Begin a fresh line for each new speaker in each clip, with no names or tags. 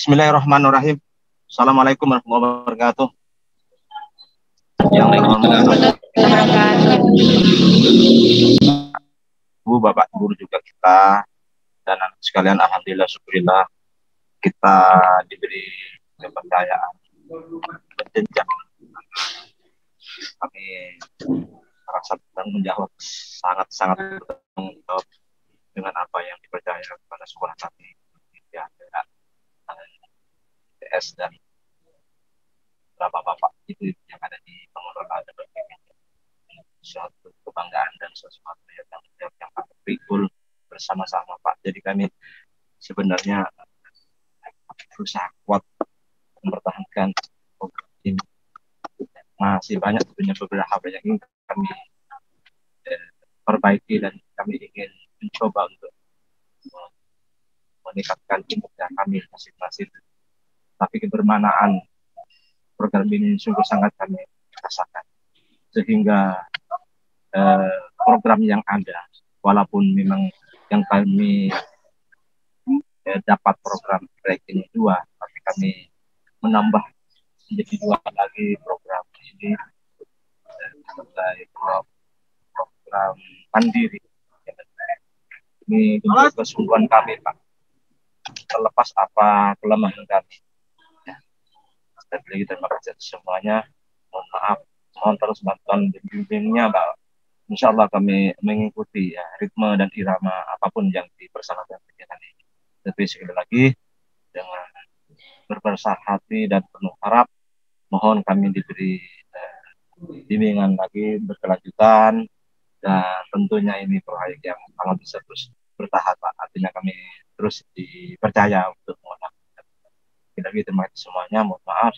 Bismillahirrahmanirrahim. Assalamualaikum warahmatullahi wabarakatuh. Yang Bu, Bapak Guru juga kita dan anak sekalian, alhamdulillah syukurillah kita diberi kepercayaan berjenjang. Kami merasa bertanggung jawab, sangat-sangat bertanggung jawab dengan apa yang dipercaya kepada sekolah kami, ya, TS dan bapak-bapak itu yang ada di pengelola dan suatu kebanggaan dan sesuatu yang kami pikul bersama-sama, Pak. Jadi kami sebenarnya berusaha kuat mempertahankan program ini. Masih banyak sebenarnya beberapa yang ingin kami perbaiki dan kami ingin mencoba untuk meningkatkan kinerja kami masing-masing. Tapi kebermanaan program ini sungguh sangat kami rasakan, sehingga program yang ada, walaupun memang yang kami dapat program break ini 2, tapi kami menambah menjadi 2 lagi program ini sebagai program mandiri. Ini untuk kesungguhan kami, Pak. Terlepas apa kelemahan kami. Dan terima kasih semuanya. Mohon maaf, mohon terus bantuan bimbingnya, Pak. Insya Allah kami mengikuti ya, ritme dan irama apapun yang dipersanakan kegiatan ini. Tapi sekali lagi dengan berbesar hati dan penuh harap, mohon kami diberi bimbingan lagi berkelanjutan, dan tentunya ini proyek yang sangat bisa terus bertahap, Pak. Artinya kami terus dipercaya untuk melakukan. Lagi terima kasih semuanya, mohon maaf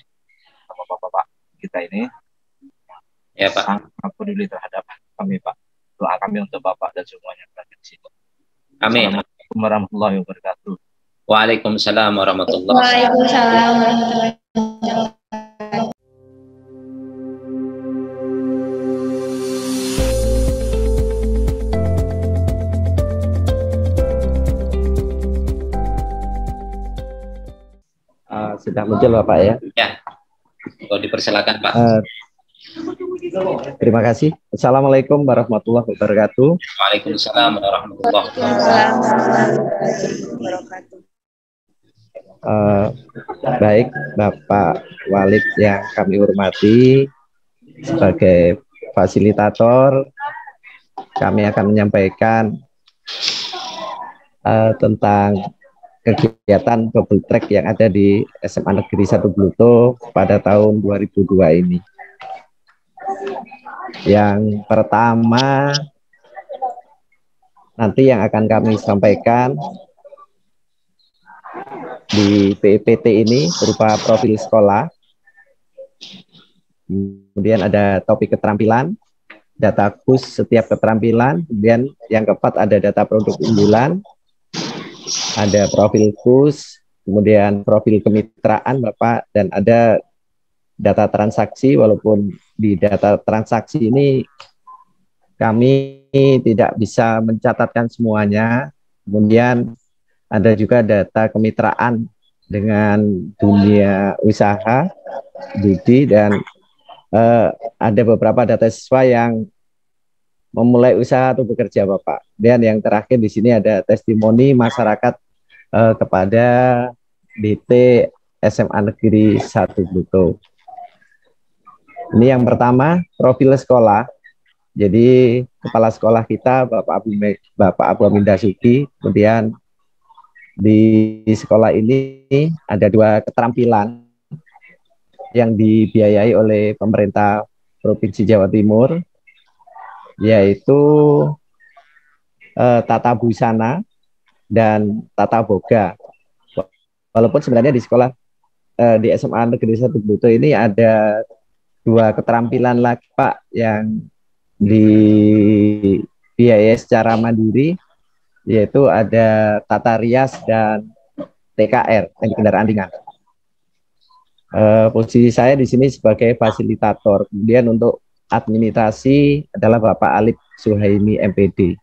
sama bapak-bapak kita ini ya, Pak, sangat peduli terhadap kami, Pak. Doa kami untuk Bapak dan semuanya berada di sini. Amin. Assalamualaikum warahmatullahi wabarakatuh.
Waalaikumsalam warahmatullahi wabarakatuh.
Sudah muncul Bapak ya?
Ya, kalau dipersilakan Pak.
Terima kasih. Assalamualaikum warahmatullahi wabarakatuh.
Waalaikumsalam warahmatullahi wabarakatuh.
Baik, Bapak Walid yang kami hormati, sebagai fasilitator, kami akan menyampaikan tentang kegiatan double track yang ada di SMA Negeri 1 Bluto pada tahun 2002 ini. Yang pertama, nanti yang akan kami sampaikan di PPT ini berupa profil sekolah, kemudian ada topik keterampilan, data khusus setiap keterampilan, kemudian yang keempat ada data produk unggulan, ada profil khusus, kemudian profil kemitraan Bapak, dan ada data transaksi. Walaupun di data transaksi ini kami tidak bisa mencatatkan semuanya. Kemudian ada juga data kemitraan dengan dunia usaha, judi, dan ada beberapa data siswa yang memulai usaha atau bekerja Bapak. Dan yang terakhir di sini ada testimoni masyarakat kepada DT SMA Negeri 1 Bluto. Ini yang pertama, profil sekolah. Jadi kepala sekolah kita Bapak Abu Amin Dasuki. Kemudian di sekolah ini ada 2 keterampilan yang dibiayai oleh pemerintah Provinsi Jawa Timur, yaitu tata busana dan tata boga. Walaupun sebenarnya di sekolah di SMA Negeri 1 Bluto ini ada 2 keterampilan lagi Pak yang dibiayai secara mandiri, yaitu ada tata rias dan TKR, teknik kendaraan ringan. Posisi saya di sini sebagai fasilitator. Kemudian untuk administrasi adalah Bapak Alif Suhaimi MPD.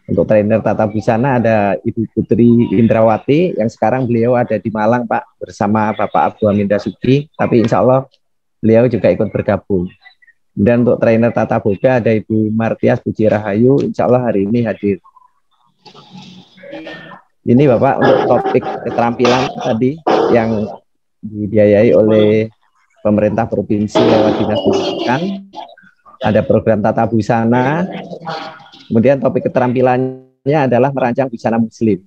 Untuk trainer tata busana ada Ibu Putri Indrawati, yang sekarang beliau ada di Malang, Pak, bersama Bapak Abdul Hamid Dasuki, tapi insya Allah beliau juga ikut bergabung. Dan untuk trainer tata boga ada Ibu Martias Puji Rahayu, insya Allah hari ini hadir. Ini Bapak untuk topik keterampilan tadi yang dibiayai oleh pemerintah provinsi lewat Dinas Pendidikan. Ada program tata busana. Kemudian topik keterampilannya adalah merancang busana muslim.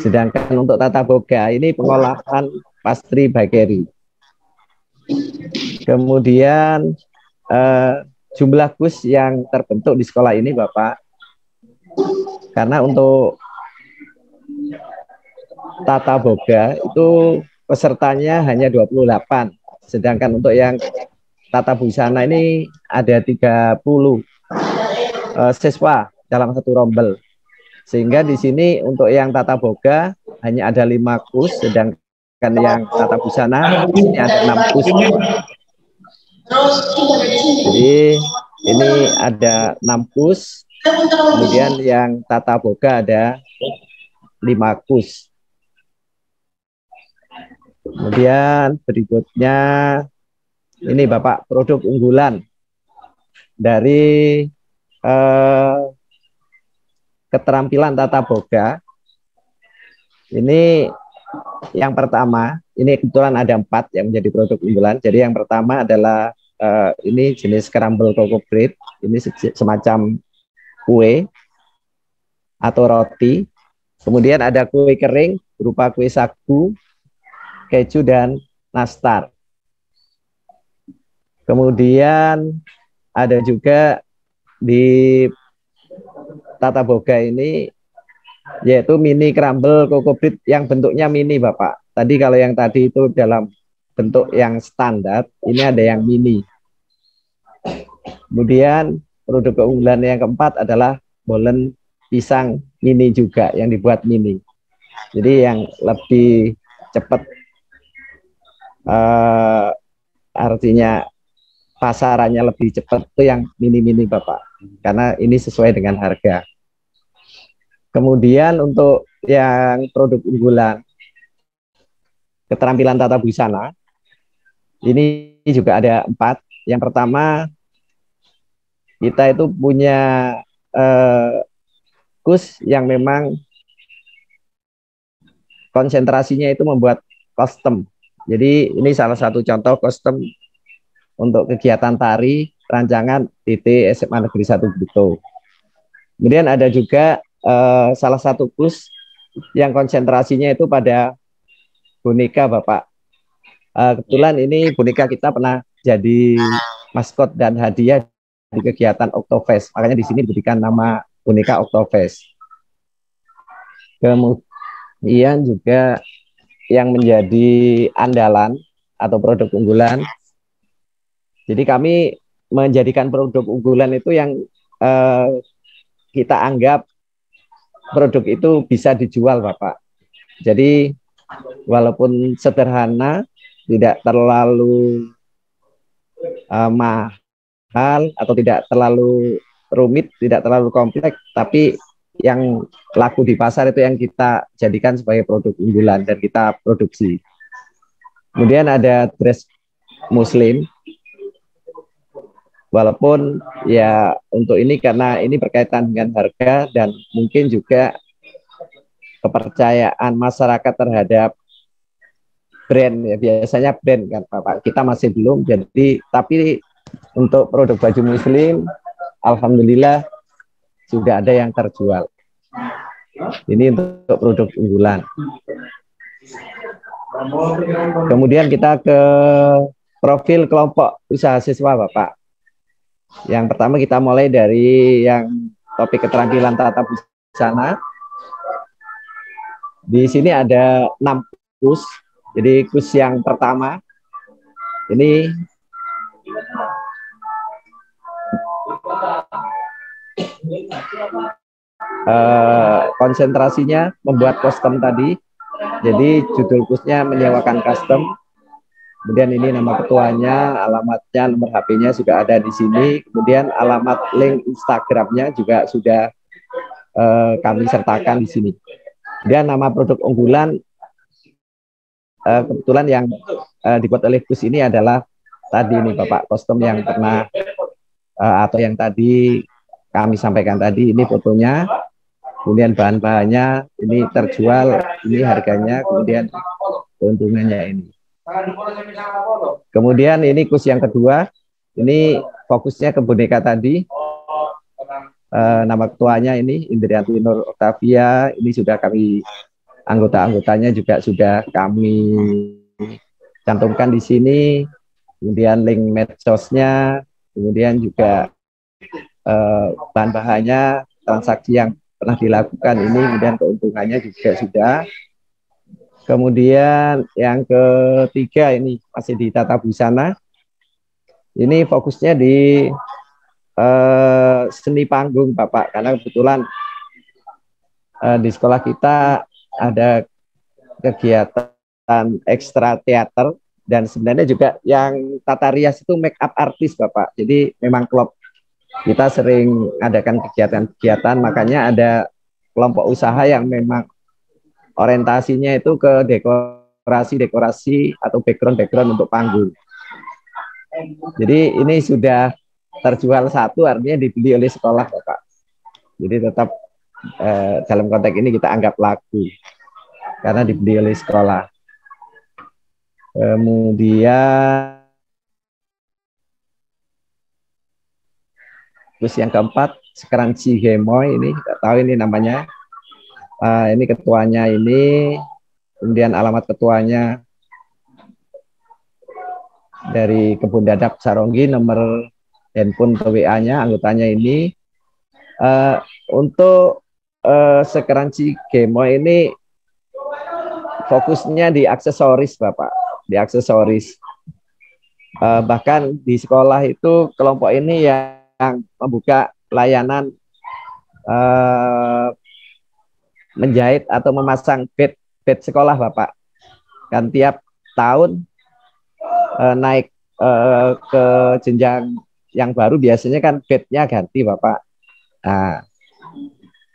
Sedangkan untuk tata boga ini pengolahan pastry bakery. Kemudian jumlah kus yang terbentuk di sekolah ini Bapak, karena untuk tata boga itu pesertanya hanya 28, sedangkan untuk yang tata busana ini ada 30 siswa dalam satu rombel. Sehingga di sini untuk yang tata boga hanya ada 5 kus, sedangkan yang tata busana ini ada 6 kus. Jadi ini ada 6 kus, kemudian yang tata boga ada 5 kus. Kemudian berikutnya ini Bapak produk unggulan dari keterampilan tata boga. Ini yang pertama, ini kebetulan ada 4 yang menjadi produk unggulan. Jadi yang pertama adalah ini jenis scramble cocoa bread. Ini semacam kue atau roti. Kemudian ada kue kering berupa kue sagu, keju, dan nastar. Kemudian ada juga di tata boga ini yaitu mini crumble cocoa bread yang bentuknya mini Bapak. Tadi kalau yang tadi itu dalam bentuk yang standar, ini ada yang mini. Kemudian produk keunggulan yang keempat adalah bolen pisang mini juga yang dibuat mini. Jadi yang lebih cepat, artinya pasarannya lebih cepat itu yang mini-mini Bapak, karena ini sesuai dengan harga. Kemudian untuk yang produk unggulan keterampilan tata busana, ini juga ada 4. Yang pertama, kita itu punya kus yang memang konsentrasinya itu membuat kostum. Jadi ini salah satu contoh kostum untuk kegiatan tari rancangan TT SMA Negeri 1 Buto. Kemudian ada juga salah satu kus yang konsentrasinya itu pada boneka Bapak. Kebetulan ini boneka kita pernah jadi maskot dan hadiah di kegiatan Oktoberfest. Makanya di sini diberikan nama boneka Oktoberfest. Kemudian juga yang menjadi andalan atau produk unggulan. Jadi kami menjadikan produk unggulan itu yang kita anggap produk itu bisa dijual Bapak. Jadi walaupun sederhana, tidak terlalu mahal atau tidak terlalu rumit, tidak terlalu kompleks, tapi yang laku di pasar itu yang kita jadikan sebagai produk unggulan dan kita produksi. Kemudian ada dress muslim. Walaupun ya untuk ini karena ini berkaitan dengan harga dan mungkin juga kepercayaan masyarakat terhadap brand, ya biasanya brand kan Bapak. Kita masih belum, jadi tapi untuk produk baju muslim alhamdulillah sudah ada yang terjual. Ini untuk produk unggulan. Kemudian kita ke profil kelompok usaha siswa Bapak. Yang pertama kita mulai dari yang topik keterampilan tata busana. Di sini ada 6 kus. Jadi kus yang pertama ini konsentrasinya membuat kostum tadi. Jadi judul kusnya menyewakan custom. Kemudian ini nama ketuanya, alamatnya, nomor HP-nya sudah ada di sini. Kemudian alamat link Instagramnya juga sudah kami sertakan di sini. Dan nama produk unggulan kebetulan yang dibuat oleh Gus ini adalah tadi ini Bapak, kostum yang pernah atau yang tadi kami sampaikan tadi, ini fotonya, kemudian bahan-bahannya ini terjual, ini harganya, kemudian keuntungannya ini. Kemudian ini Gus yang kedua, ini fokusnya ke boneka tadi. Nama ketuanya ini Indrianti Nur Octavia, ini sudah kami, anggota-anggotanya juga sudah kami cantumkan di sini, kemudian link medsosnya, kemudian juga bahan-bahannya, transaksi yang pernah dilakukan ini, kemudian keuntungannya juga sudah. Kemudian yang ketiga ini masih di tata busana, ini fokusnya di seni panggung Bapak, karena kebetulan di sekolah kita ada kegiatan ekstra teater, dan sebenarnya juga yang tata rias itu make up artis Bapak. Jadi memang klub kita sering adakan kegiatan-kegiatan, makanya ada kelompok usaha yang memang orientasinya itu ke dekorasi atau background untuk panggung. Jadi ini sudah terjual satu, artinya dibeli oleh sekolah Bapak. Jadi tetap dalam konteks ini kita anggap laku karena dibeli oleh sekolah. Kemudian terus yang keempat, Skranci Gemoy, ini tidak tahu ini namanya. Ini ketuanya ini, kemudian alamat ketuanya dari Kebun Dadap Saronggi, nomor handphone atau WA-nya, anggotanya ini. Untuk Skranci Gemoy ini fokusnya di aksesoris Bapak, di aksesoris. Bahkan di sekolah itu kelompok ini yang membuka layanan menjahit atau memasang bed sekolah Bapak. Kan tiap tahun naik ke jenjang yang baru, biasanya kan bednya ganti Bapak. Nah,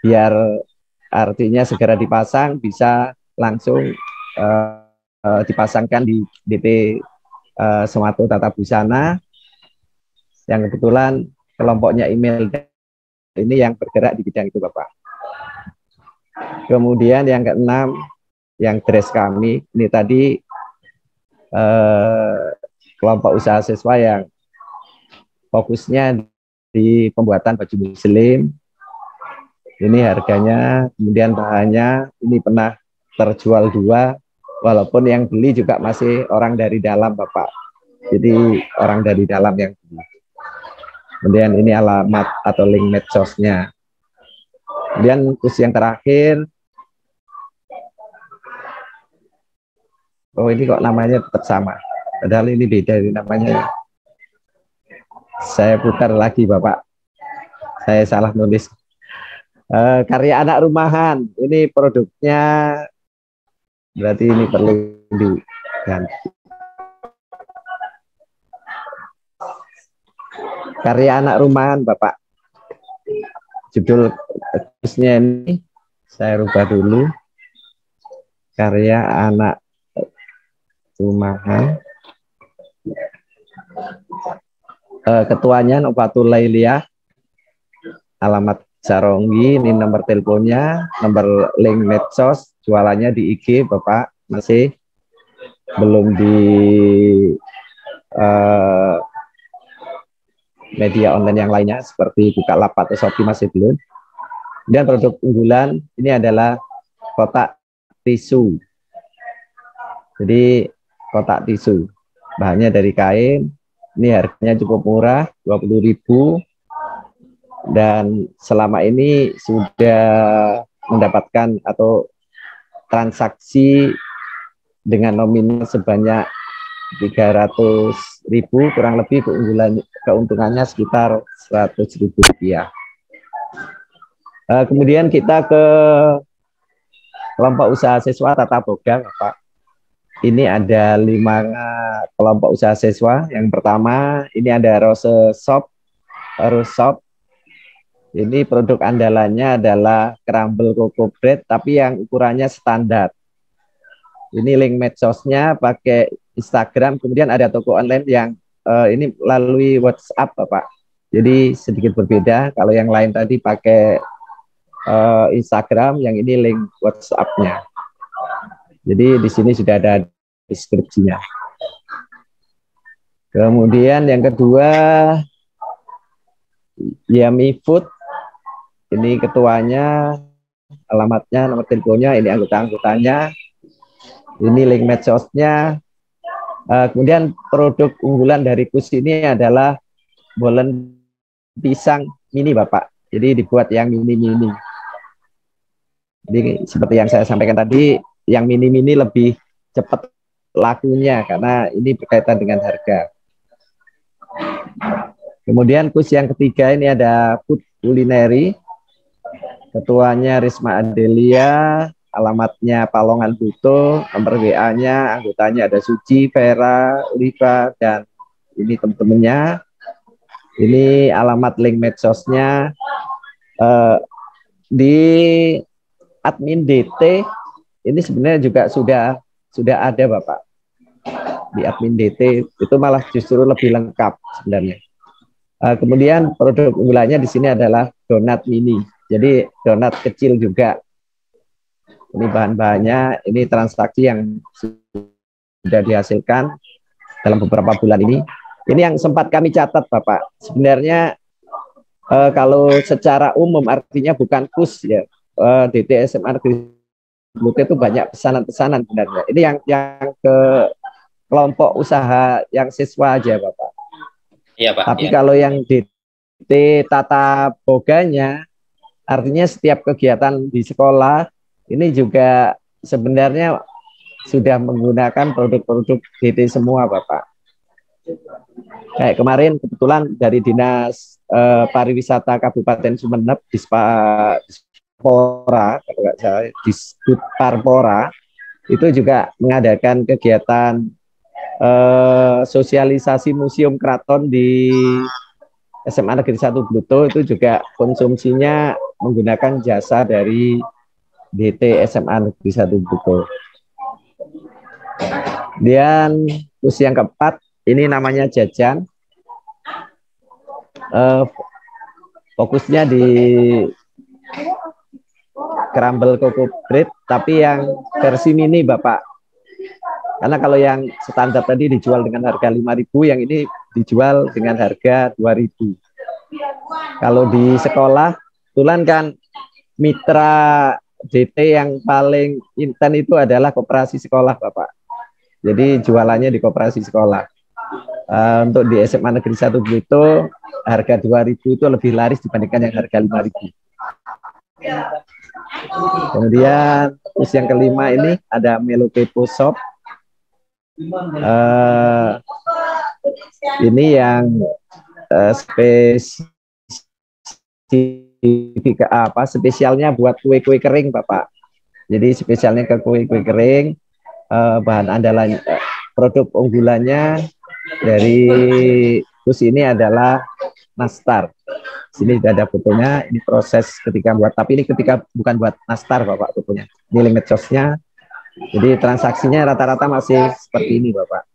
biar artinya segera dipasang, bisa langsung dipasangkan di DT Sumato Tata Busana, yang kebetulan kelompoknya email ini yang bergerak di bidang itu Bapak. Kemudian yang keenam, yang dress kami, ini tadi kelompok usaha siswa yang fokusnya di pembuatan baju muslim. Ini harganya, kemudian bahannya, ini pernah terjual 2, walaupun yang beli juga masih orang dari dalam Bapak. Jadi orang dari dalam yang beli. Kemudian ini alamat atau link medsosnya. Kemudian khusus yang terakhir, oh ini kok namanya tetap sama, padahal ini beda ini namanya. Saya putar lagi Bapak, saya salah nulis. Karya anak rumahan, ini produknya berarti ini perlu diganti. Karya anak rumahan Bapak, judul khususnya ini saya rubah dulu, karya anak rumahan. Ketuanya Novatul Lailiyah, alamat Saronggi, ini nomor teleponnya, nomor link medsos, jualannya di IG Bapak, masih belum di media online yang lainnya seperti Bukalapak atau Shopee, masih belum. Dan produk unggulan ini adalah kotak tisu. Jadi kotak tisu, bahannya dari kain, ini harganya cukup murah, 20.000, dan selama ini sudah mendapatkan atau transaksi dengan nominal sebanyak 300.000, kurang lebih keuntungannya sekitar 100.000 rupiah. Kemudian kita ke kelompok usaha siswa Tata Boga Bapak. Ini ada 5 kelompok usaha siswa. Yang pertama ini ada Rose Shop. Ini produk andalannya adalah crumble cocoa bread, tapi yang ukurannya standar. Ini link medsosnya pakai Instagram, kemudian ada toko online yang ini melalui WhatsApp, Bapak. Jadi sedikit berbeda. Kalau yang lain tadi pakai Instagram, yang ini link WhatsApp-nya. Jadi di sini sudah ada deskripsinya. Kemudian yang kedua, Yummy Food. Ini ketuanya, alamatnya, nomor teleponnya, ini anggota-anggotanya. Ini link medsosnya. Kemudian produk unggulan dari KUS ini adalah bolen pisang mini, Bapak. Jadi dibuat yang mini-mini. Jadi seperti yang saya sampaikan tadi, yang mini-mini lebih cepat lakunya karena ini berkaitan dengan harga. Kemudian KUS yang ketiga ini ada Food Culinary. Ketuanya Risma Adelia, alamatnya Palongan Buto, nomor WA-nya, anggotanya ada Suci, Vera, Oliva, dan ini teman-temannya. Ini alamat link medsosnya di admin DT. Ini sebenarnya juga sudah ada, Bapak. Di admin DT itu malah justru lebih lengkap sebenarnya. Kemudian produk unggulannya di sini adalah donat mini. Jadi donat kecil juga. Ini bahan-bahannya, ini transaksi yang sudah dihasilkan dalam beberapa bulan ini. Ini yang sempat kami catat, Bapak. Sebenarnya kalau secara umum artinya bukan KUS ya. DT SMA Negeri Buto itu banyak pesanan-pesanan sebenarnya. Ini yang ke kelompok usaha yang siswa aja, Bapak.
Iya, Pak.
Tapi
ya.
kalau yang DT tata boganya, artinya setiap kegiatan di sekolah ini juga sebenarnya sudah menggunakan produk-produk DT semua, Bapak. Kayak kemarin kebetulan dari Dinas Pariwisata Kabupaten Sumeneb, Dispora, kalau nggak salah, Disput Parpora, itu juga mengadakan kegiatan sosialisasi Museum Keraton di SMA Negeri 1 Buto. Itu juga konsumsinya menggunakan jasa dari DT SMA Negeri 1 Buto. Dan usia yang keempat, ini namanya jajan. Fokusnya di crumble cocoa bread, tapi yang versi mini, Bapak. Karena kalau yang standar tadi dijual dengan harga 5.000, yang ini dijual dengan harga 2.000. Kalau di sekolah, kebetulan kan mitra DT yang paling inten itu adalah koperasi sekolah, Bapak. Jadi jualannya di koperasi sekolah. Untuk di SMA Negeri 1 Buto, harga 2.000 itu lebih laris dibandingkan yang harga 5.000. Kemudian yang kelima ini ada Melo Pepo Shop. Ini yang spesialnya buat kue-kue kering, Bapak. Jadi spesialnya ke kue-kue kering. Bahan andalan, produk unggulannya dari KUS ini adalah nastar. Sini sudah ada fotonya. Ini proses ketika buat, tapi ini ketika bukan buat nastar, Bapak, fotonya. Ini link medsosnya. Jadi transaksinya rata-rata masih seperti ini, Bapak.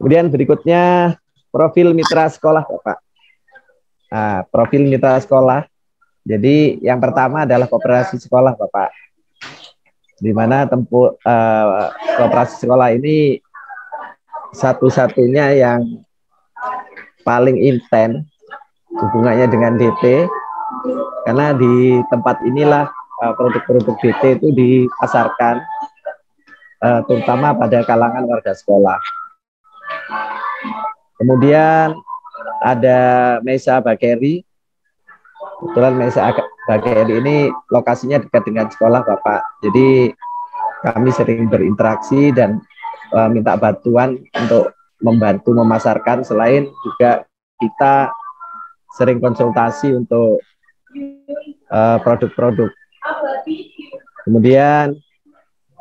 Kemudian berikutnya profil mitra sekolah, Bapak. Nah, profil mitra sekolah. Jadi yang pertama adalah koperasi sekolah, Bapak. Di mana koperasi sekolah ini satu-satunya yang paling intens hubungannya dengan DT, karena di tempat inilah produk-produk DT itu dipasarkan, terutama pada kalangan warga sekolah. Kemudian ada Mesa Bakery. Kebetulan Mesa Bakery ini lokasinya dekat dengan sekolah, Bapak. Jadi kami sering berinteraksi dan minta bantuan untuk membantu memasarkan. Selain juga kita sering konsultasi untuk produk-produk. Kemudian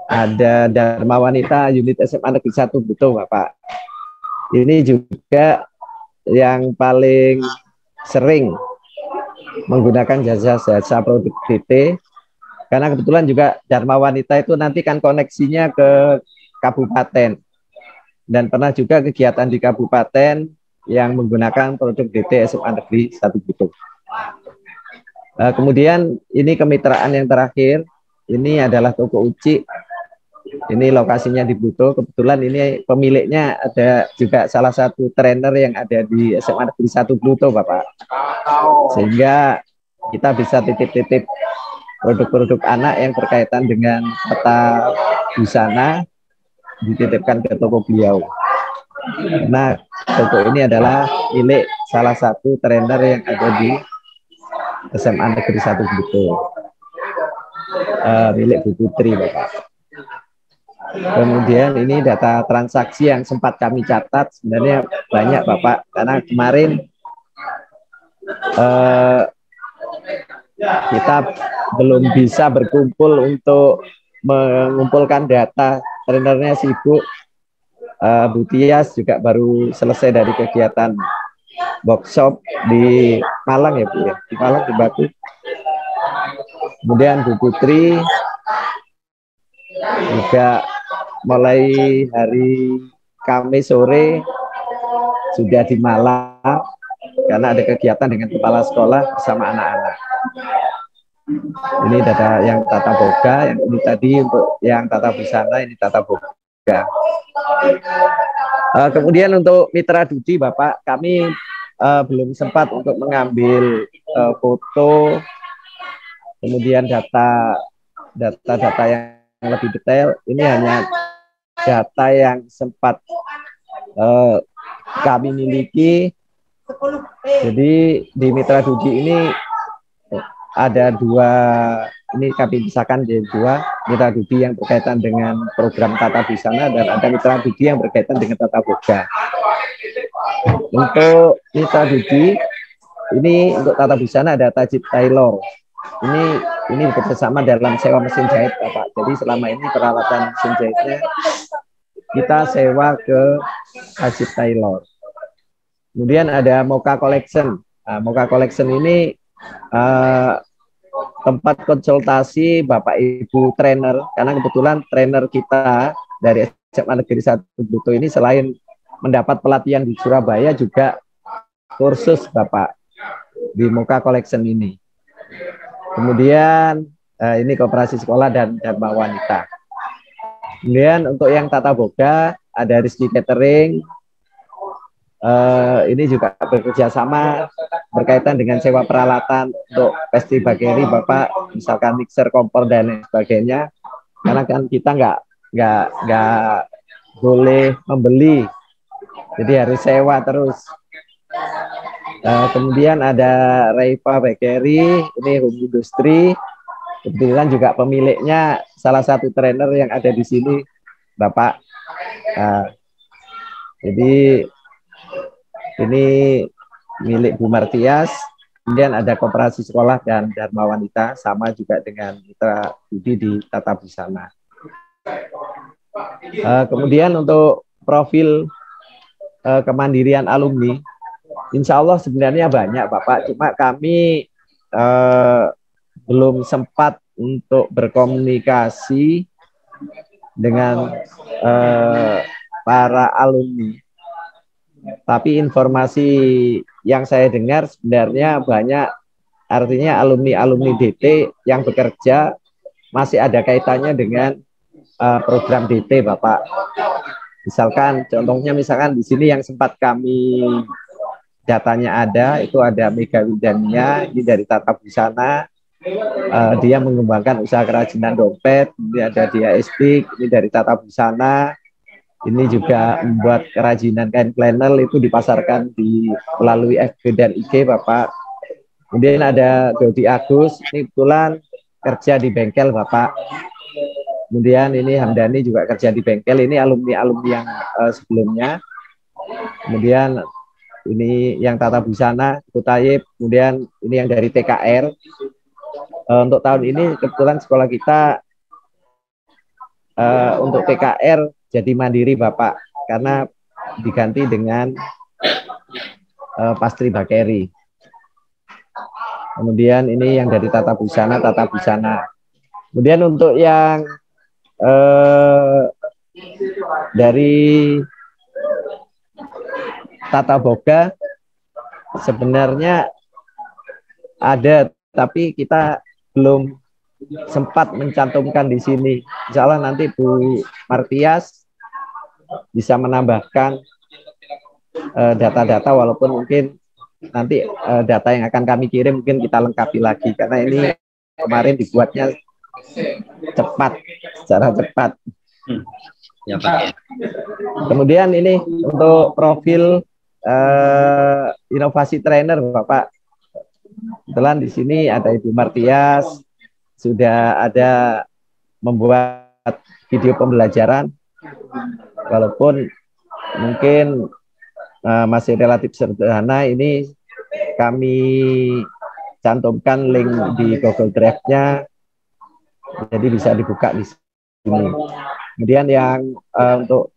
ada Dharma Wanita unit SMA Negeri 1 Buto, Bapak. Ini juga yang paling sering menggunakan jasa produk DT, karena kebetulan juga Dharma Wanita itu nanti kan koneksinya ke kabupaten, dan pernah juga kegiatan di kabupaten yang menggunakan produk DT SMA Negeri 1 Butuh. Kemudian ini kemitraan yang terakhir, ini adalah toko Uci. Ini lokasinya di Butuh. Kebetulan ini pemiliknya ada juga salah satu trainer yang ada di SMA Negeri 1 Butuh, Bapak. Sehingga kita bisa titip-titip produk-produk anak yang berkaitan dengan tata busana dititipkan ke toko beliau. Karena toko ini adalah milik salah satu trainer yang ada di SMA Negeri 1 Butuh, milik Bu Putri, Bapak. Kemudian ini data transaksi yang sempat kami catat, sebenarnya banyak, Bapak, karena kemarin kita belum bisa berkumpul untuk mengumpulkan data. Trainernya sibuk. Bu Tias juga baru selesai dari kegiatan workshop di Malang ya, Bu ya, di Malang, di Batu. Kemudian Bu Putri juga mulai hari Kamis sore sudah di Malang karena ada kegiatan dengan kepala sekolah bersama anak-anak. Ini data yang tata boga, yang ini tadi untuk yang tata busana, ini tata boga. Kemudian untuk mitra Dudi, Bapak, kami belum sempat untuk mengambil foto, kemudian data yang lebih detail. Ini hanya data yang sempat kami miliki. Jadi di mitra Dudi ini ada dua, ini kami pisahkan jadi dua, mitra Dudi yang berkaitan dengan program tata busana dan ada mitra Dudi yang berkaitan dengan tata boga. Untuk mitra Dudi ini untuk tata busana ada Tajib Tailor. Ini bekerjasama dalam sewa mesin jahit, Bapak. Jadi selama ini peralatan mesin jahitnya kita sewa ke Tajib Tailor. Kemudian ada Mocha Collection. Nah, Mocha Collection ini tempat konsultasi Bapak Ibu trainer, karena kebetulan trainer kita dari SMA Negeri 1 Butuh ini selain mendapat pelatihan di Surabaya juga kursus, Bapak, di Mocha Collection ini. Kemudian ini Koperasi Sekolah dan Dharma Wanita. Kemudian untuk yang tata boga ada Rizky Catering. Ini juga bekerja sama berkaitan dengan sewa peralatan untuk pesti bakeri, Bapak, misalkan mixer, kompor dan lain sebagainya. Karena kan kita nggak boleh membeli, jadi harus sewa terus. Kemudian ada Raifa Bakery, ini home industry. Kebetulan juga pemiliknya salah satu trainer yang ada di sini, Bapak. Jadi ini milik Bu Martias. Kemudian ada Koperasi Sekolah dan Dharma Wanita, sama juga dengan mitra Dudi di tata busana. Kemudian untuk profil kemandirian alumni, insya Allah sebenarnya banyak, Bapak. Cuma kami belum sempat untuk berkomunikasi dengan para alumni. Tapi informasi yang saya dengar sebenarnya banyak, artinya alumni-alumni DT yang bekerja masih ada kaitannya dengan program DT, Bapak. Misalkan, contohnya misalkan di sini yang sempat kami datanya ada, itu ada Mega Widania, ini dari tata busana, dia mengembangkan usaha kerajinan dompet. Ini ada dia Estik, ini dari tata busana. Ini juga membuat kerajinan kain flannel, itu dipasarkan melalui FB dan IG, Bapak. Kemudian ada Dodi Agus, ini kebetulan kerja di bengkel, Bapak. Kemudian ini Hamdani juga kerja di bengkel, ini alumni-alumni yang sebelumnya. Kemudian ini yang tata busana, Kutayib. Kemudian ini yang dari TKR. Untuk tahun ini kebetulan sekolah kita untuk TKR jadi mandiri, Bapak, karena diganti dengan Pastry Bakery. Kemudian ini yang dari tata busana, tata busana. Kemudian untuk yang dari tata boga sebenarnya ada, tapi kita belum sempat mencantumkan di sini. Insya Allah nanti Bu Martias bisa menambahkan data-data, walaupun mungkin nanti data yang akan kami kirim mungkin kita lengkapi lagi, karena ini kemarin dibuatnya cepat, secara cepat.
Ya, Pak.
Kemudian ini untuk profil inovasi trainer, Bapak. Kebetulan di sini ada Ibu Martias, sudah ada membuat video pembelajaran, walaupun mungkin masih relatif sederhana. Ini kami cantumkan link di Google Drive-nya, jadi bisa dibuka di sini. Kemudian yang untuk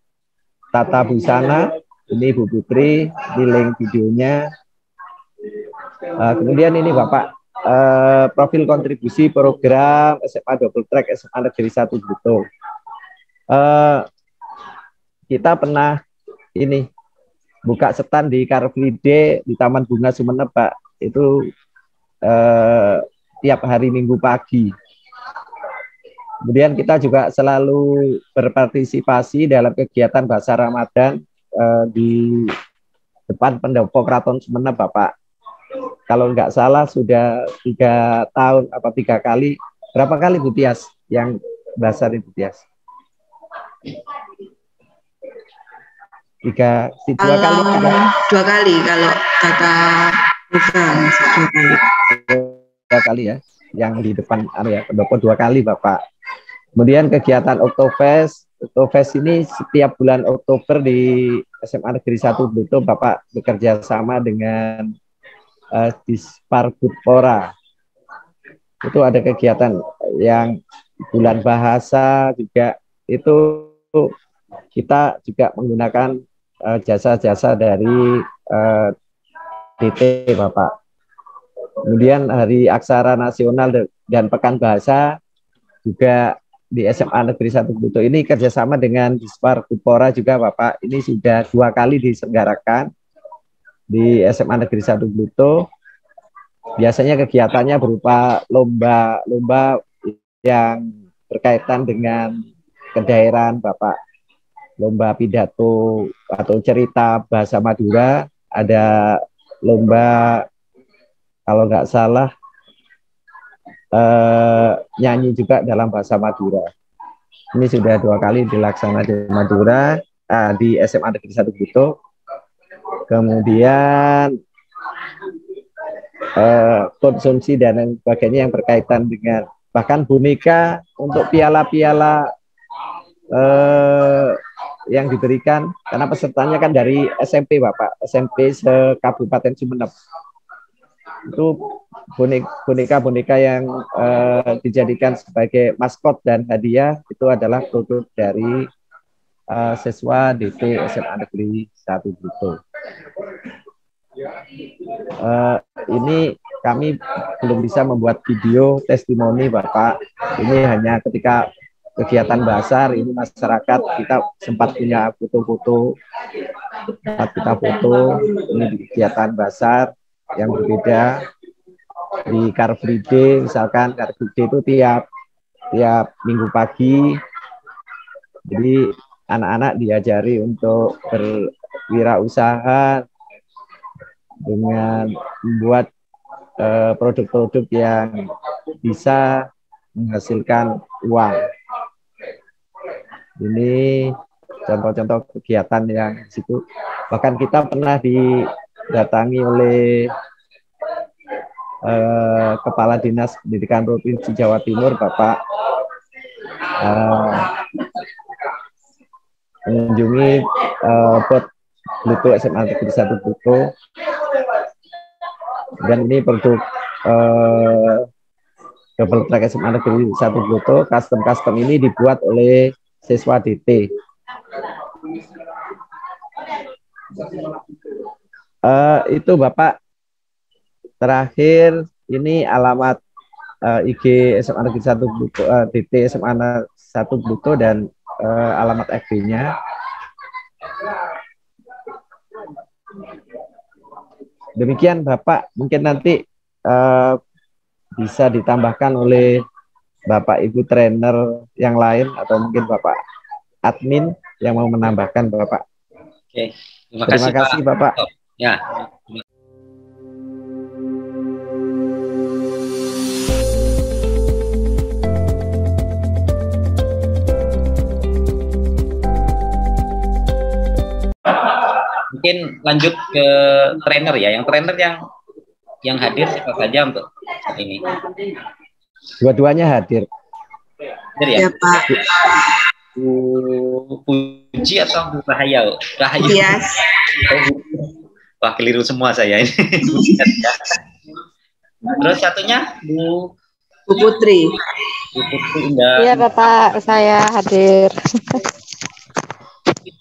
tata busana, ini Bu Putri, di link videonya. Kemudian ini Bapak, profil kontribusi program SMA Double Track SMA Negeri 1 Buto. Kita pernah ini buka stand di Car Free Day di Taman Bunga Sumeneb, Pak. Itu tiap hari Minggu pagi. Kemudian kita juga selalu berpartisipasi dalam kegiatan Bazar Ramadan di depan pendopo Keraton Sumeneb, Bapak. Kalau nggak salah sudah 3 tahun apa 3 kali. Berapa kali Bu Tias yang Bazar itu, Tias? 2 kali.
2 kali kalau kata bukan 2 kali.
2 kali ya, yang di depan pendopo 2 kali, Bapak. Kemudian kegiatan Oktoberfest ini setiap bulan Oktober di SMA Negeri 1 Buto, Bapak bekerja sama dengan Disparbudpora. Itu ada kegiatan yang bulan bahasa juga, itu kita juga menggunakan jasa-jasa dari DT, Bapak. Kemudian Hari Aksara Nasional dan Pekan Bahasa juga di SMA Negeri 1 Buto ini kerjasama dengan Disparbudpora juga, Bapak. Ini sudah 2 kali diselenggarakan di SMA Negeri 1 Buto. Biasanya kegiatannya berupa lomba-lomba yang berkaitan dengan kedaerahan, Bapak. Lomba pidato atau cerita bahasa Madura, ada lomba kalau nggak salah nyanyi juga dalam bahasa Madura. Ini sudah 2 kali dilaksanakan di Madura, di SMA Negeri 1 Buto. Kemudian konsumsi dan lain sebagainya yang berkaitan dengan bahkan boneka untuk piala-piala yang diberikan, karena pesertanya kan dari SMP, Bapak, SMP se-Kabupaten Sumeneb. Itu boneka-boneka yang dijadikan sebagai maskot dan hadiah itu adalah produk dari siswa DT SMA Negeri 1 Buto. Ini kami belum bisa membuat video testimoni, Bapak. Ini hanya ketika kegiatan Bazar ini masyarakat kita sempat punya foto-foto, kita foto ini di kegiatan Bazar yang berbeda. Di Car Free Day misalkan, Car Free Day itu tiap minggu pagi, jadi anak-anak diajari untuk berwirausaha dengan membuat produk-produk yang bisa menghasilkan uang. Ini contoh-contoh kegiatan yang di situ. Bahkan kita pernah didatangi oleh Kepala Dinas Pendidikan Provinsi Jawa Timur, Bapak, mengunjungi Buto SMA Negeri 1 Buto, dan ini produk Double Track SMA Negeri 1 Buto. Custom ini dibuat oleh siswa DT. Itu Bapak. Terakhir ini alamat IG SMA Negeri 1 Bluto, DT SMA 1 Bluto, dan alamat FB-nya. Demikian Bapak, mungkin nanti bisa ditambahkan oleh Bapak Ibu trainer yang lain atau mungkin Bapak admin yang mau menambahkan Bapak.
Oke,
Terima kasih Bapak.
Ya. Mungkin lanjut ke trainer ya. Yang trainer yang hadir siapa saja untuk saat ini?
Dua-duanya hadir.
Hadir ya?
Ya Pak.
Bu Puji atau Bu Rahayu? Rahayu.
Yes.
Wah, keliru semua saya ini. Terus satunya Bu
Putri.
Bu Putri Indah.
Iya Bapak, saya hadir.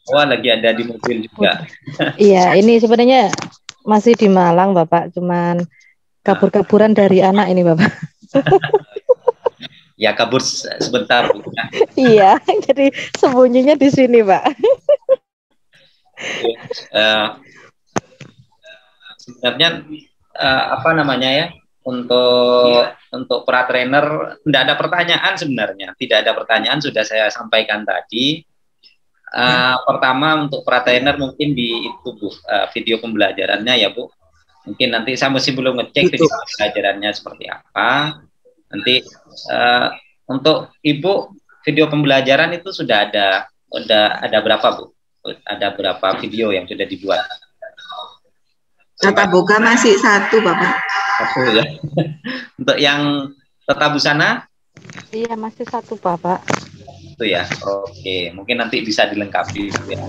Wah, lagi ada di mobil juga.
Iya, ini sebenarnya masih di Malang Bapak, cuman kabur-kaburan dari anak ini Bapak.
Ya, kabur sebentar.
Iya, jadi sembunyinya di sini Pak.
Sebenarnya apa namanya ya, untuk para trainer tidak ada pertanyaan sebenarnya, tidak ada pertanyaan, sudah saya sampaikan tadi. Pertama untuk para trainer mungkin di itu Bu, video pembelajarannya ya Bu, mungkin nanti saya masih belum ngecek video pembelajarannya seperti apa. Nanti untuk Ibu video pembelajaran itu sudah ada berapa Bu? Ada berapa video yang sudah dibuat?
Tata boga masih satu Bapak.
Satu ya. Untuk yang tata busana?
Iya, masih satu Bapak.
Itu ya. Oke, mungkin nanti bisa dilengkapi ya.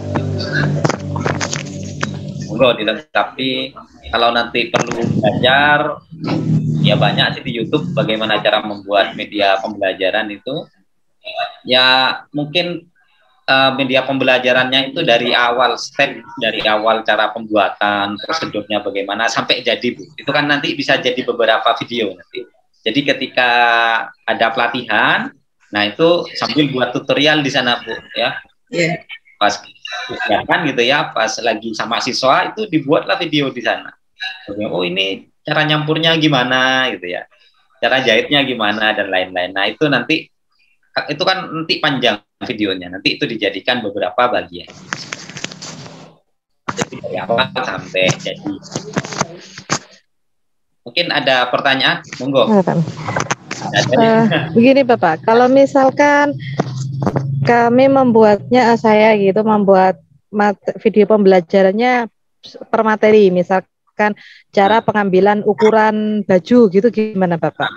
Monggo dilengkapi. Kalau nanti perlu belajar, ya banyak sih di YouTube bagaimana cara membuat media pembelajaran itu. Ya mungkin media pembelajarannya itu dari awal step, dari awal cara pembuatan, prosedurnya bagaimana sampai jadi Bu. Itu kan nanti bisa jadi beberapa video nanti. Jadi ketika ada pelatihan, nah itu sambil buat tutorial di sana Bu ya.
Yeah.
Pas kan gitu ya, pas lagi sama siswa itu dibuatlah video di sana. Oh ini cara nyampurnya gimana gitu ya, cara jahitnya gimana dan lain-lain. Nah itu nanti itu kan nanti panjang videonya, nanti itu dijadikan beberapa bagian. Jadi dari awal sampai jadi. Mungkin ada pertanyaan, monggo.
Begini Bapak, kalau misalkan kami membuatnya, saya gitu membuat video pembelajarannya per materi, misalkan cara pengambilan ukuran baju gitu, gimana Bapak?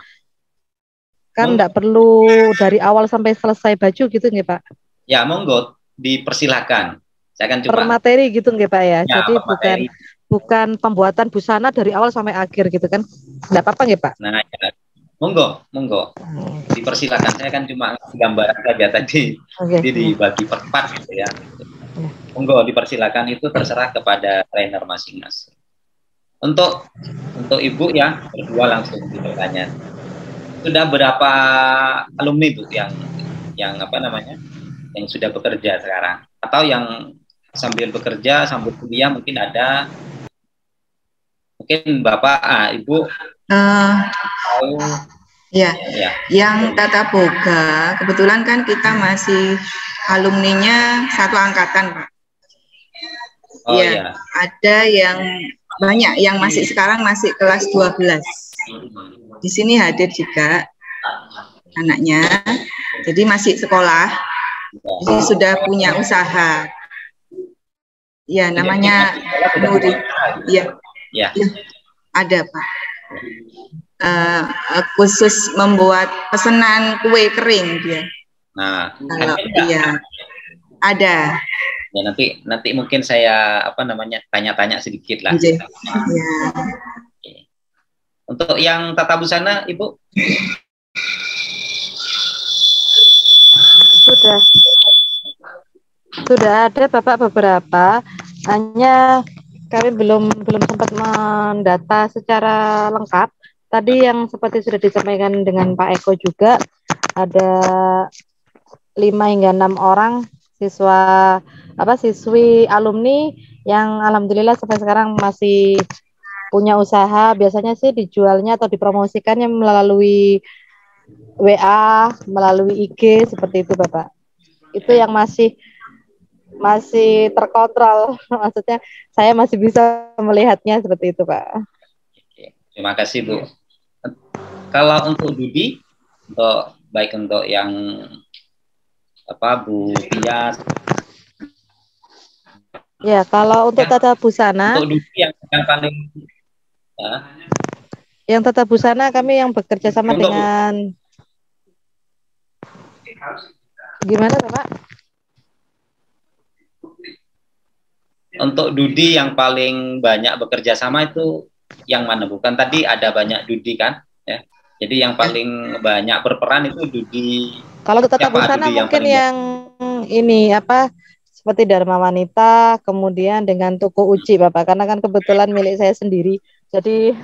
Kan enggak perlu dari awal sampai selesai baju gitu nggih Pak?
Ya monggo, dipersilakan. Saya akan coba.
Per materi gitu nggih Pak ya?
Ya,
jadi bukan pembuatan busana dari awal sampai akhir gitu kan? Enggak apa-apa nggih Pak?
Nah, ya. Monggo, dipersilakan. Saya kan cuma gambaran saja tadi, jadi dibagi per part gitu ya. Monggo dipersilakan, itu terserah kepada trainer masing-masing. Untuk Ibu ya, berdua langsung ditanya. Sudah berapa alumni Bu yang apa namanya, yang sudah bekerja sekarang, atau yang sambil bekerja sambil kuliah mungkin ada, mungkin Bapak, Ibu.
Ya, yang tata boga kebetulan kan kita masih alumninya satu angkatan Pak.
Oh,
ya. Ada yang banyak yang masih sekarang masih kelas 12. Di sini hadir juga anaknya, jadi masih sekolah, jadi sudah punya usaha. Ya, namanya Nuri. Ya, ada Pak. Khusus membuat pesanan kue kering dia.
Nah,
kalau iya ada.
Ya nanti mungkin saya apa namanya tanya-tanya sedikit lah.
Ya.
Untuk yang tata busana, Ibu?
Sudah ada Bapak beberapa, hanya kami belum sempat mendata secara lengkap. tadi yang seperti sudah disampaikan dengan Pak Eko juga, ada 5 hingga 6 orang siswi alumni yang alhamdulillah sampai sekarang masih punya usaha. Biasanya sih dijualnya atau dipromosikannya melalui WA, melalui IG seperti itu, Bapak. Itu yang masih terkontrol. Maksudnya saya masih bisa melihatnya seperti itu, Pak.
Terima kasih, Bu. Kalau untuk Dudi, baik untuk yang Bu Tias.
Ya, kalau untuk tata busana,
untuk Dudi yang paling
yang tata busana kami yang bekerja sama dengan gimana, Pak?
Untuk Dudi yang paling banyak bekerja sama itu yang mana? Bukan tadi ada banyak Dudi kan? Ya. Jadi yang paling banyak berperan itu Dudi.
Kalau tata busana mungkin yang ini seperti Dharma Wanita, kemudian dengan Toko Uci, Bapak, karena kan kebetulan milik saya sendiri. Jadi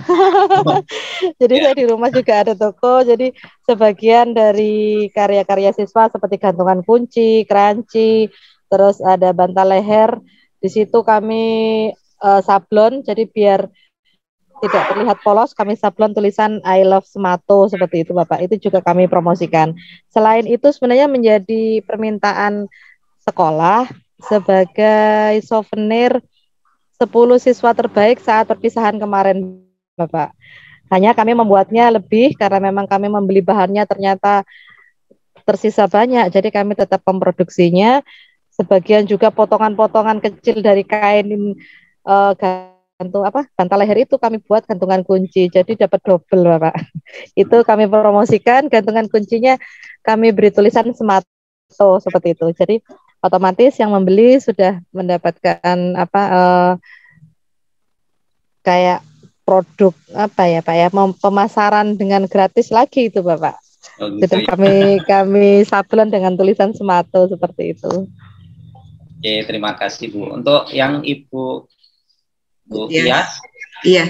jadi saya di rumah juga ada toko, jadi sebagian dari karya-karya siswa seperti gantungan kunci, keranci, terus ada bantal leher. Di situ kami sablon, jadi biar tidak terlihat polos, kami sablon tulisan I love Semato seperti itu, Bapak. Itu juga kami promosikan. Selain itu sebenarnya menjadi permintaan sekolah sebagai souvenir 10 siswa terbaik saat perpisahan kemarin, Bapak. Hanya kami membuatnya lebih karena memang kami membeli bahannya ternyata tersisa banyak, jadi kami tetap memproduksinya. Sebagian juga potongan-potongan kecil dari kain bantal leher itu kami buat gantungan kunci, jadi dapat double, Bapak. Itu kami promosikan, gantungan kuncinya kami beri tulisan Semato seperti itu. Jadi otomatis yang membeli sudah mendapatkan kayak produk pemasaran dengan gratis lagi itu, Bapak. Sudah kami sablon dengan tulisan Semato seperti itu.
Oke, terima kasih, Bu. Untuk yang Ibu Tias?
Iya.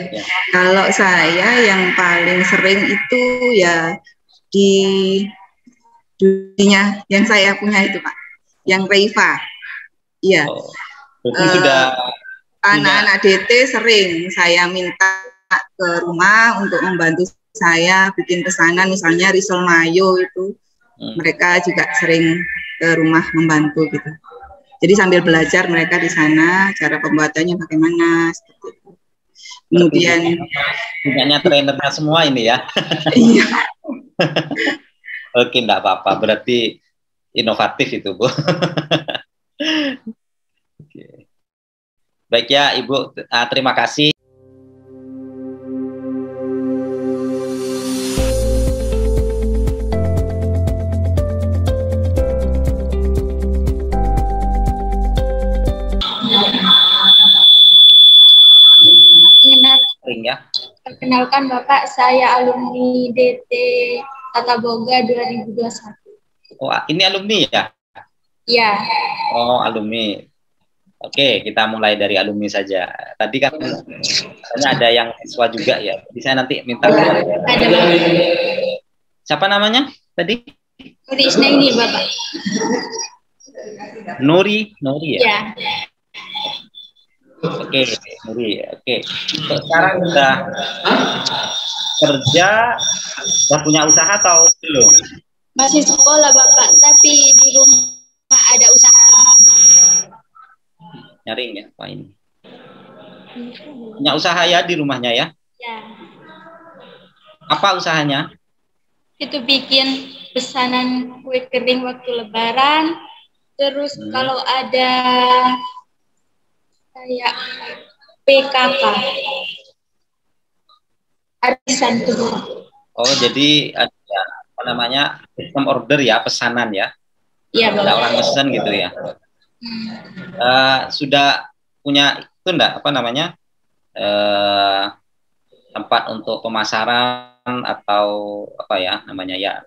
Kalau saya yang paling sering itu ya di dunia yang saya punya itu, Pak, yang Reifa. Iya. Anak-anak DT sering saya minta ke rumah untuk membantu saya bikin pesanan, misalnya risol mayo itu. Mereka juga sering ke rumah membantu gitu. Jadi sambil belajar mereka di sana cara pembuatannya bagaimana seperti itu. Kemudian
punyanya trainernya semua ini ya.
Iya.
Oke, enggak apa-apa. Berarti inovatif itu, Bu. Oke. Baik ya, Ibu. Terima kasih.
Perkenalkan Bapak, saya alumni DT Tata Boga 2021.
Oh, ini alumni ya?
Iya.
Oh, alumni. Oke, kita mulai dari alumni saja. Tadi kan ada yang siswa juga ya. Jadi saya nanti minta siapa namanya tadi?
Nuri Isnaini, Bapak.
Nuri ya?
Iya.
Oke, Nuri. Oke. Sekarang udah kerja, udah punya usaha atau belum?
Masih sekolah, Bapak, tapi di rumah ada usaha.
Nyaring ya, Pak ini. Punya usaha ya di rumahnya ya?
Ya.
Apa usahanya?
Itu bikin pesanan kue kering waktu Lebaran. Terus kalau ada kayak PKK, arisan kedua.
Oh, jadi ada sistem order ya, pesanan ya?
Iya, Bapak.
Ada orang pesan gitu ya? Sudah punya itu enggak tempat untuk pemasaran atau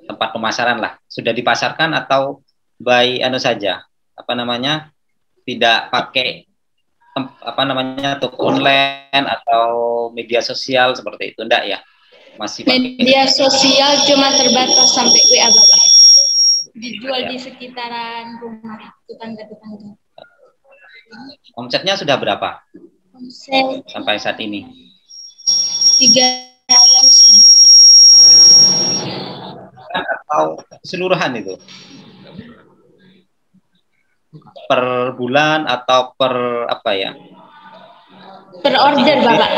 tempat pemasaran lah, sudah dipasarkan atau by saja tidak pakai toko online atau media sosial seperti itu, enggak ya? Masih pakai
media sosial cuma terbatas sampai WA Bapak. Dijual di sekitaran rumah tetangga-tetangga.
Omsetnya sudah berapa
Omset
sampai saat ini?
300-an.
Atau keseluruhan itu? Per bulan atau per apa ya?
Per order Bapak.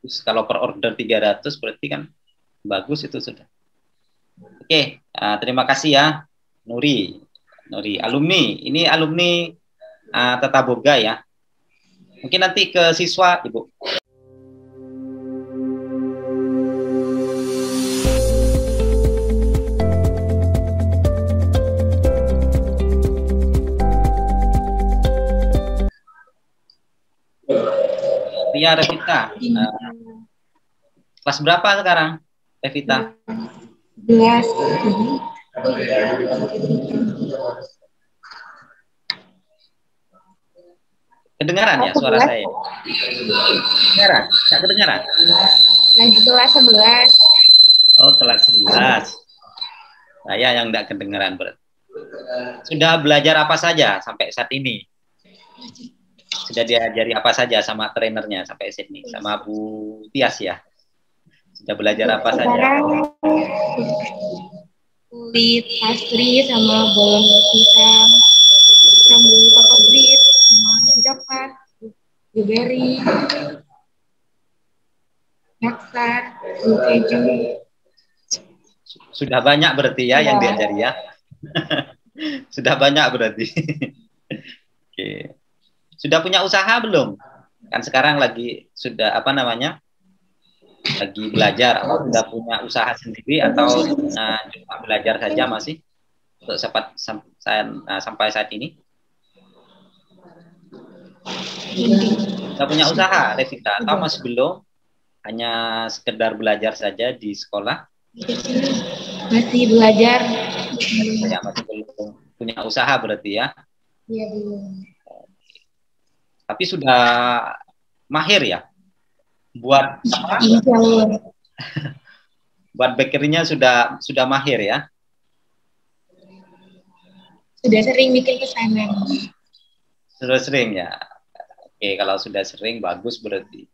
Terus kalau per order 300 berarti kan bagus itu sudah. Oke, terima kasih ya Nuri. Nuri alumni. Ini alumni Tata Boga ya. Mungkin nanti ke siswa Ibu. Ria Revita, kelas berapa sekarang, Revita?
11.
Kedengaran ya suara saya? Kedengaran? Tidak kedengaran?
Lagi kelas 11.
Oh, kelas 11. Saya yang tidak kedengaran berarti. Sudah belajar apa saja sampai saat ini? Sudah diajari apa saja sama trainernya sampai sini, sama Bu Tias ya? Sudah belajar apa saja?
Kulit pastry sama bolong pisang, sambal papadrit sama japat, blueberry, naksar, keju.
Sudah banyak berarti ya yang diajari ya? Sudah banyak berarti. Oke. Sudah punya usaha belum? Kan sekarang lagi sudah apa namanya? Lagi belajar atau sudah punya usaha sendiri atau cuma belajar saja masih untuk sampai saat ini? Sudah punya usaha, Revita, atau masih belum? Hanya sekedar belajar saja di sekolah?
Masih belajar.
Ya, masih belum punya usaha berarti ya?
Iya belum.
Tapi sudah mahir ya? Buat buat bakerynya sudah mahir ya?
Sudah sering bikin pesanan.
Sudah sering ya? Oke, kalau sudah sering bagus berarti.